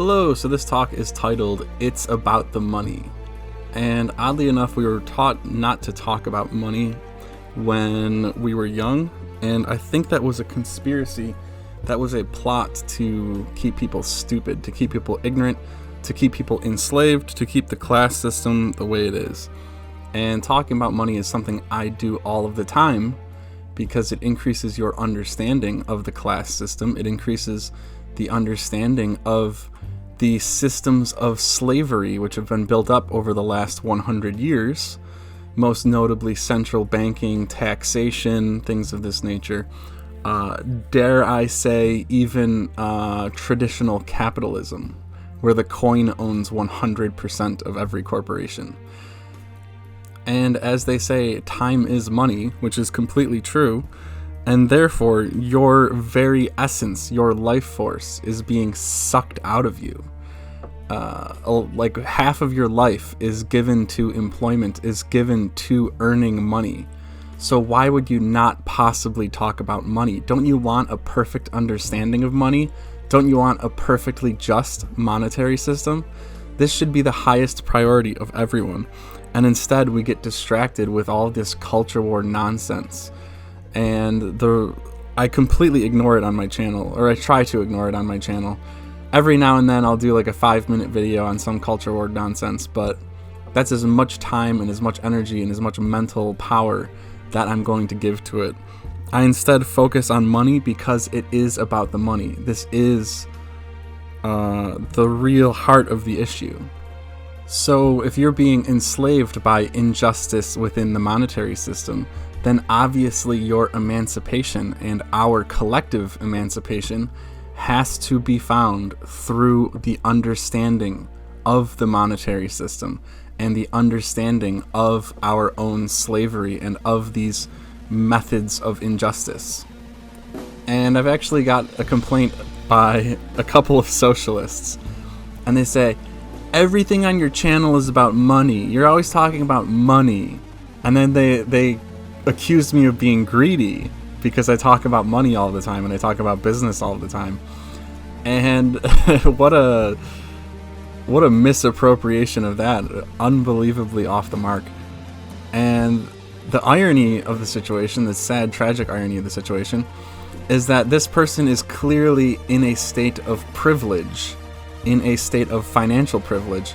Hello, so this talk is titled, It's About the Money. And oddly enough, we were taught not to talk about money when we were young, and I think that was a conspiracy. That was a plot to keep people stupid, to keep people ignorant, to keep people enslaved, to keep the class system the way it is. And talking about money is something I do all of the time because it increases your understanding of the class system. It increases the understanding of the systems of slavery which have been built up over the last 100 years, most notably central banking, taxation, things of this nature. Dare I say, even traditional capitalism, where the coin owns 100% of every corporation. And as they say, time is money, which is completely true, and therefore your very essence, your life force, is being sucked out of you. Like half of your life is given to employment, is given to earning money. So why would you not possibly talk about money? Don't you want a perfect understanding of money? Don't you want a perfectly just monetary system? This should be the highest priority of everyone. And instead we get distracted with all this culture war nonsense. And I completely ignore it on my channel, or I try to ignore it on my channel. Every now and then I'll do like a 5-minute video on some culture war nonsense, but that's as much time and as much energy and as much mental power that I'm going to give to it. I instead focus on money because it is about the money. This is the real heart of the issue. So if you're being enslaved by injustice within the monetary system, then obviously your emancipation and our collective emancipation has to be found through the understanding of the monetary system and the understanding of our own slavery and of these methods of injustice. And I've actually got a complaint by a couple of socialists, and they say, everything on your channel is about money. You're always talking about money. And then they accused me of being greedy because I talk about money all the time and I talk about business all the time. And what a misappropriation of that. Unbelievably off the mark. And the irony of the situation, the sad, tragic irony of the situation, is that this person is clearly in a state of privilege, in a state of financial privilege,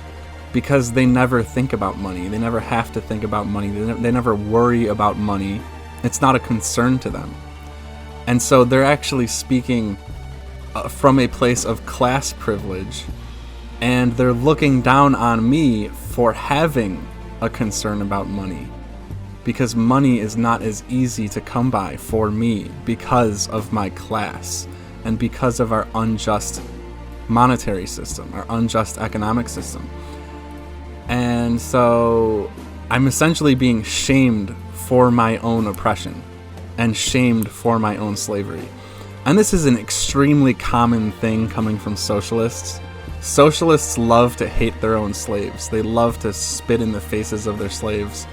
because they never think about money. They never have to think about money. They never worry about money. It's not a concern to them. And so they're actually speaking from a place of class privilege, and they're looking down on me for having a concern about money, because money is not as easy to come by for me because of my class and because of our unjust monetary system, our unjust economic system. And so I'm essentially being shamed for my own oppression and shamed for my own slavery. And this is an extremely common thing coming from socialists. Socialists love to hate their own slaves. They love to spit in the faces of their slaves.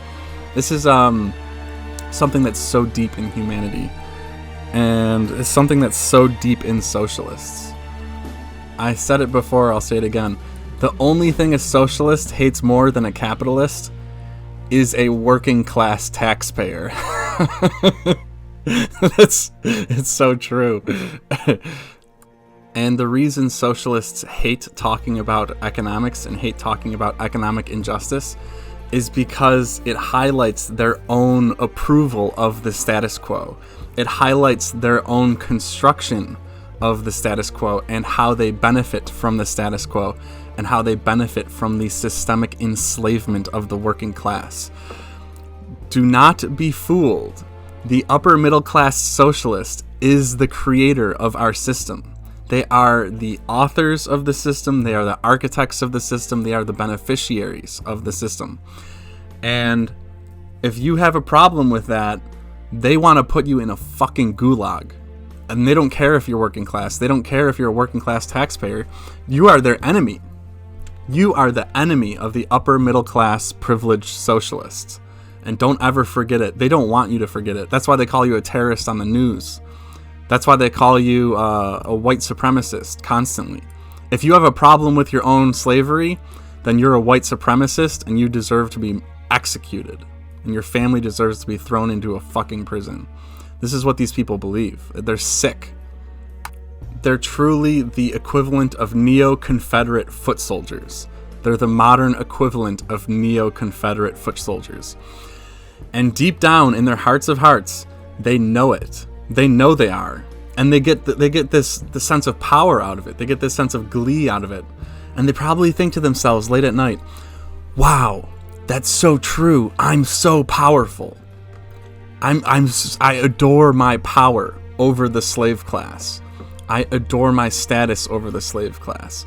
This is something that's so deep in humanity, and it's something that's so deep in socialists. I said it before, I'll say it again. The only thing a socialist hates more than a capitalist is a working class taxpayer. It's so true. And the reason socialists hate talking about economics and hate talking about economic injustice is because it highlights their own approval of the status quo. It highlights their own construction of the status quo and how they benefit from the status quo and how they benefit from the systemic enslavement of the working class. Do not be fooled. The upper middle class socialist is the creator of our system. They are the authors of the system. They are the architects of the system. They are the beneficiaries of the system. And if you have a problem with that, they want to put you in a fucking gulag. And they don't care if you're working class. They don't care if you're a working class taxpayer. You are their enemy. You are the enemy of the upper middle class privileged socialists. And don't ever forget it. They don't want you to forget it. That's why they call you a terrorist on the news. That's why they call you a white supremacist constantly. If you have a problem with your own slavery, then you're a white supremacist and you deserve to be executed. And your family deserves to be thrown into a fucking prison. This is what these people believe. They're sick. They're truly the equivalent of neo-Confederate foot soldiers. They're the modern equivalent of neo-Confederate foot soldiers. And deep down in their hearts of hearts, they know it. They know they are. And they get this sense of power out of it. They get this sense of glee out of it. And they probably think to themselves late at night, wow, that's so true. I'm so powerful. I adore my power over the slave class. I adore my status over the slave class.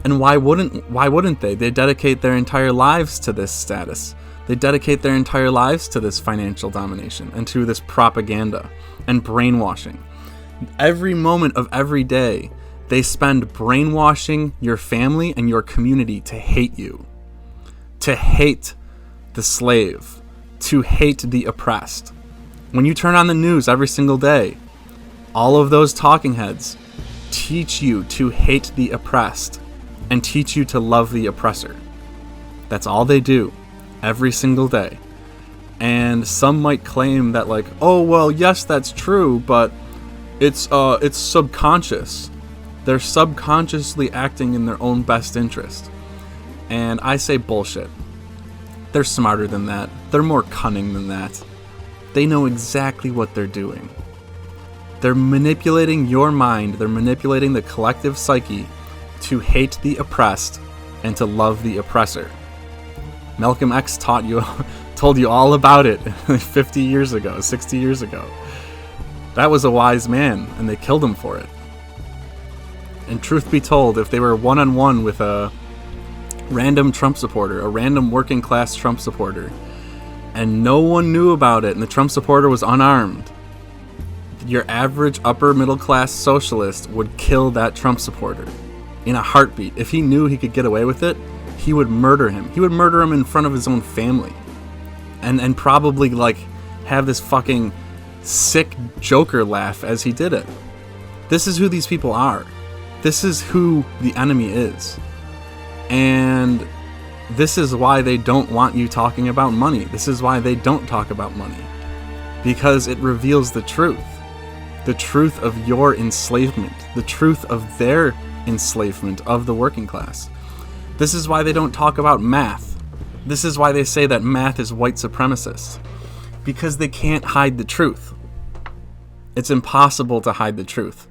And why wouldn't they? They dedicate their entire lives to this status. They dedicate their entire lives to this financial domination and to this propaganda and brainwashing. Every moment of every day, they spend brainwashing your family and your community to hate you, to hate the slave, to hate the oppressed. When you turn on the news every single day, all of those talking heads teach you to hate the oppressed and teach you to love the oppressor. That's all they do every single day. And some might claim that, like, oh, well, yes, that's true, but it's subconscious. They're subconsciously acting in their own best interest. And I say bullshit. They're smarter than that. They're more cunning than that. They know exactly what they're doing. They're manipulating your mind. They're manipulating the collective psyche to hate the oppressed and to love the oppressor. Malcolm X told you all about it 50 years ago, 60 years ago. That was a wise man, and they killed him for it. And truth be told, if they were one-on-one with a random Trump supporter, a random working class Trump supporter, and no one knew about it, and the Trump supporter was unarmed, your average upper middle class socialist would kill that Trump supporter in a heartbeat. If he knew he could get away with it, he would murder him. He would murder him in front of his own family. And probably, like, have this fucking sick Joker laugh as he did it. This is who these people are. This is who the enemy is. And this is why they don't want you talking about money. This is why they don't talk about money. Because it reveals the truth. The truth of your enslavement. The truth of their enslavement of the working class. This is why they don't talk about math. This is why they say that math is white supremacist. Because they can't hide the truth. It's impossible to hide the truth.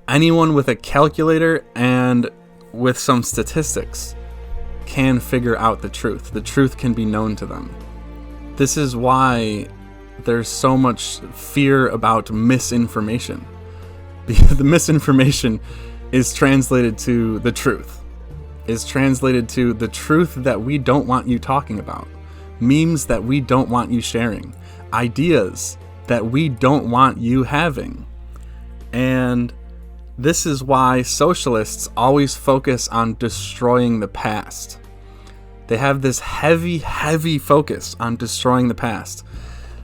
Anyone with a calculator and with some statistics can figure out the truth. The truth can be known to them. This is why there's so much fear about misinformation. Because the misinformation is translated to the truth. Is translated to the truth that we don't want you talking about. Memes that we don't want you sharing. Ideas that we don't want you having. And this is why socialists always focus on destroying the past. They have this heavy, heavy focus on destroying the past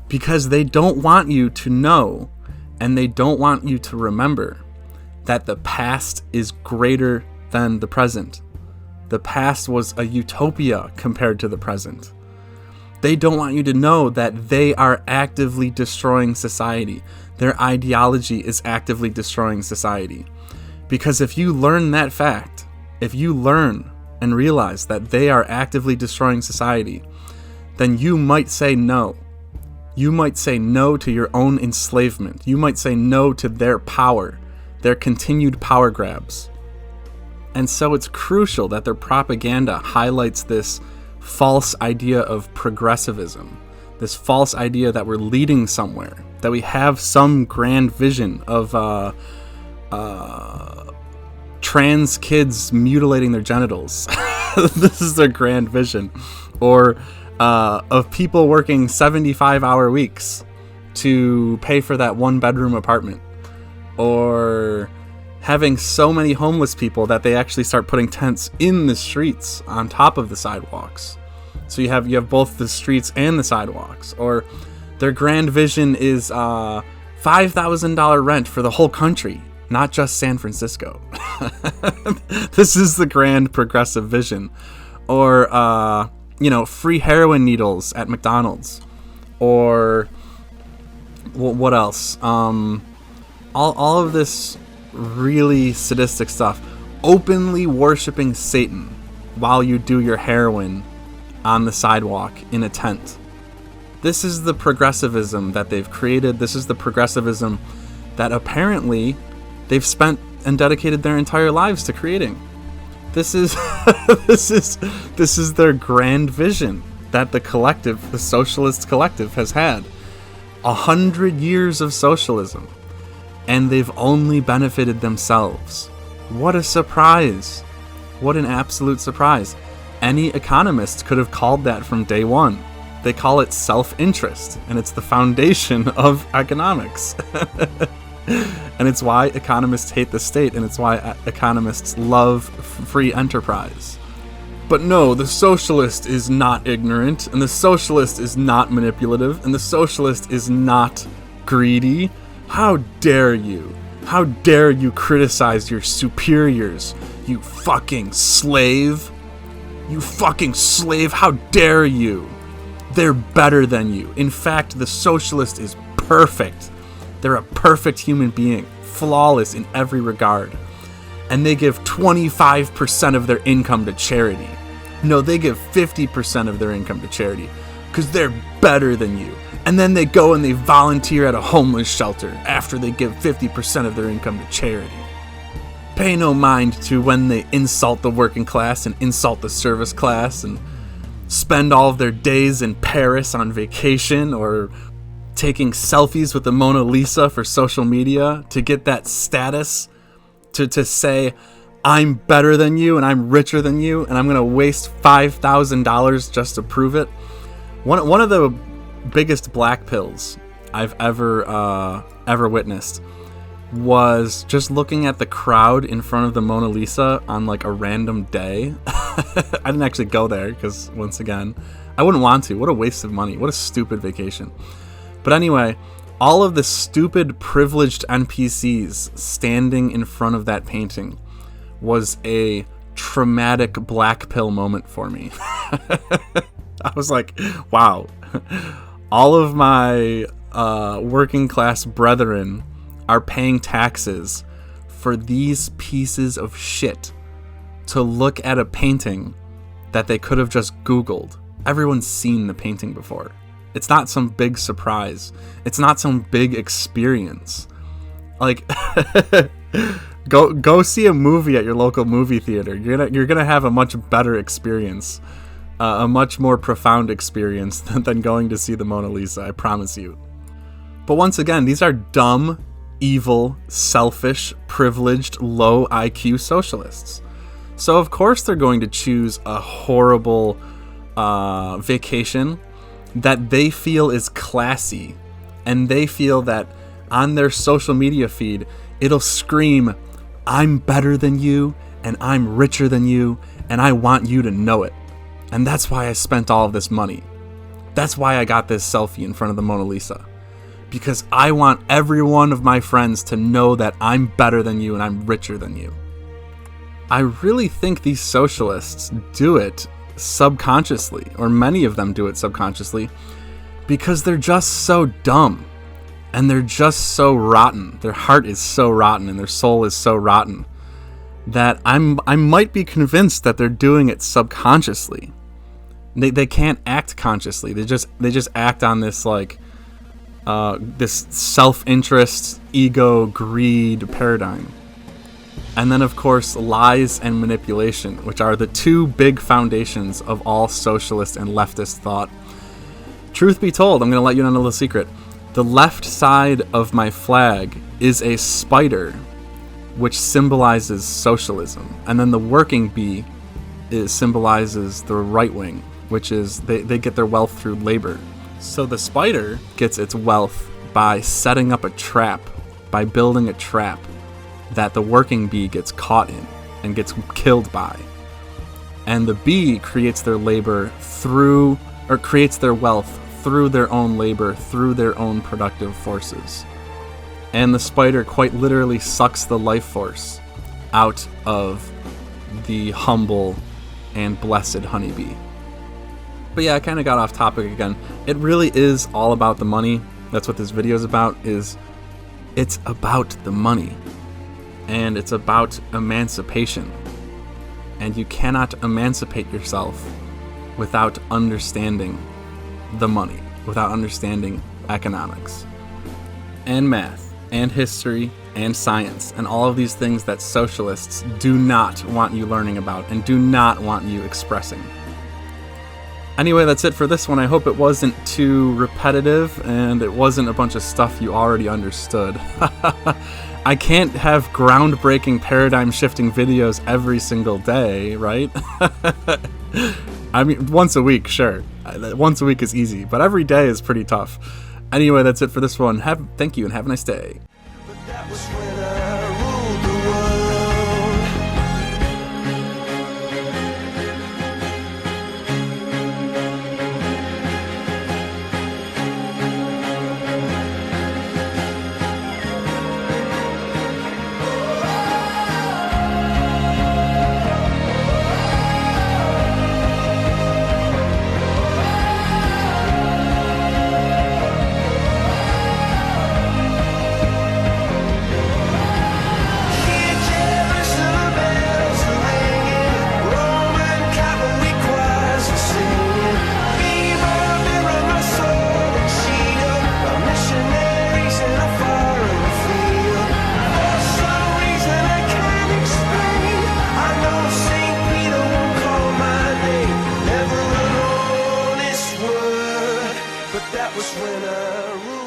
because they don't want you to know and they don't want you to remember that the past is greater than the present. The past was a utopia compared to the present. They don't want you to know that they are actively destroying society. Their ideology is actively destroying society. Because if you learn that fact, if you learn and realize that they are actively destroying society, then you might say no. You might say no to your own enslavement. You might say no to their power, their continued power grabs. And so it's crucial that their propaganda highlights this false idea of progressivism, this false idea that we're leading somewhere, that we have some grand vision of trans kids mutilating their genitals. This is their grand vision. Or of people working 75-hour weeks to pay for that one-bedroom apartment. Or having so many homeless people that they actually start putting tents in the streets on top of the sidewalks. So you have both the streets and the sidewalks. Or their grand vision is $5,000 rent for the whole country. not just San Francisco. This is the grand progressive vision. Or, free heroin needles at McDonald's. Or, what else? All of this really sadistic stuff. Openly worshiping Satan while you do your heroin on the sidewalk in a tent. This is the progressivism that they've created. This is the progressivism that apparently they've spent and dedicated their entire lives to creating. This is this is their grand vision that the socialist collective has had. 100 years of socialism, and they've only benefited themselves. What a surprise. What an absolute surprise. Any economist could have called that from day one. They call it self-interest, and it's the foundation of economics. And it's why economists hate the state, and it's why economists love free enterprise. But no, the socialist is not ignorant, and the socialist is not manipulative, and the socialist is not greedy. How dare you? How dare you criticize your superiors, you fucking slave? You fucking slave, how dare you? They're better than you. In fact, the socialist is perfect. They're a perfect human being, flawless in every regard. And they give 25% of their income to charity. No, they give 50% of their income to charity because they're better than you. And then they go and they volunteer at a homeless shelter after they give 50% of their income to charity. Pay no mind to when they insult the working class and insult the service class and spend all of their days in Paris on vacation or taking selfies with the Mona Lisa for social media to get that status to say, I'm better than you and I'm richer than you and I'm going to waste $5,000 just to prove it. One of the biggest black pills I've ever witnessed was just looking at the crowd in front of the Mona Lisa on like a random day. I didn't actually go there because, once again, I wouldn't want to. What a waste of money. What a stupid vacation. But anyway, all of the stupid privileged NPCs standing in front of that painting was a traumatic black pill moment for me. I was like, wow, all of my working class brethren are paying taxes for these pieces of shit to look at a painting that they could have just Googled. Everyone's seen the painting before. It's not some big surprise. It's not some big experience. Like, go see a movie at your local movie theater. You're gonna have a much better experience, a much more profound experience than going to see the Mona Lisa. I promise you. But once again, these are dumb, evil, selfish, privileged, low IQ socialists. So of course they're going to choose a horrible vacation that they feel is classy, and they feel that on their social media feed it'll scream, I'm better than you and I'm richer than you and I want you to know it. And that's why I spent all of this money. That's why I got this selfie in front of the Mona Lisa. Because I want every one of my friends to know that I'm better than you and I'm richer than you. I really think these socialists do it subconsciously, or many of them do it subconsciously, because they're just so dumb. And they're just so rotten. Their heart is so rotten and their soul is so rotten that I might be convinced that they're doing it subconsciously. They can't act consciously. They just act on this like this self-interest, ego, greed paradigm. And then, of course, lies and manipulation, which are the two big foundations of all socialist and leftist thought. Truth be told, I'm going to let you in on a little secret. The left side of my flag is a spider, which symbolizes socialism. And then the working bee symbolizes the right wing, which is they get their wealth through labor. So the spider gets its wealth by setting up a trap, by building a trap that the working bee gets caught in and gets killed by. And the bee creates their labor creates their wealth through their own labor, through their own productive forces. and the spider quite literally sucks the life force out of the humble and blessed honeybee. But yeah, I kind of got off topic again. It really is all about the money. That's what this video is about, it's about the money. And it's about emancipation. And you cannot emancipate yourself without understanding the money, without understanding economics and math and history and science and all of these things that socialists do not want you learning about and do not want you expressing. Anyway, that's it for this one. I hope it wasn't too repetitive and it wasn't a bunch of stuff you already understood. I can't have groundbreaking, paradigm-shifting videos every single day, right? I mean, once a week, sure. Once a week is easy, but every day is pretty tough. Anyway, that's it for this one. Thank you and have a nice day. That was when I ruled.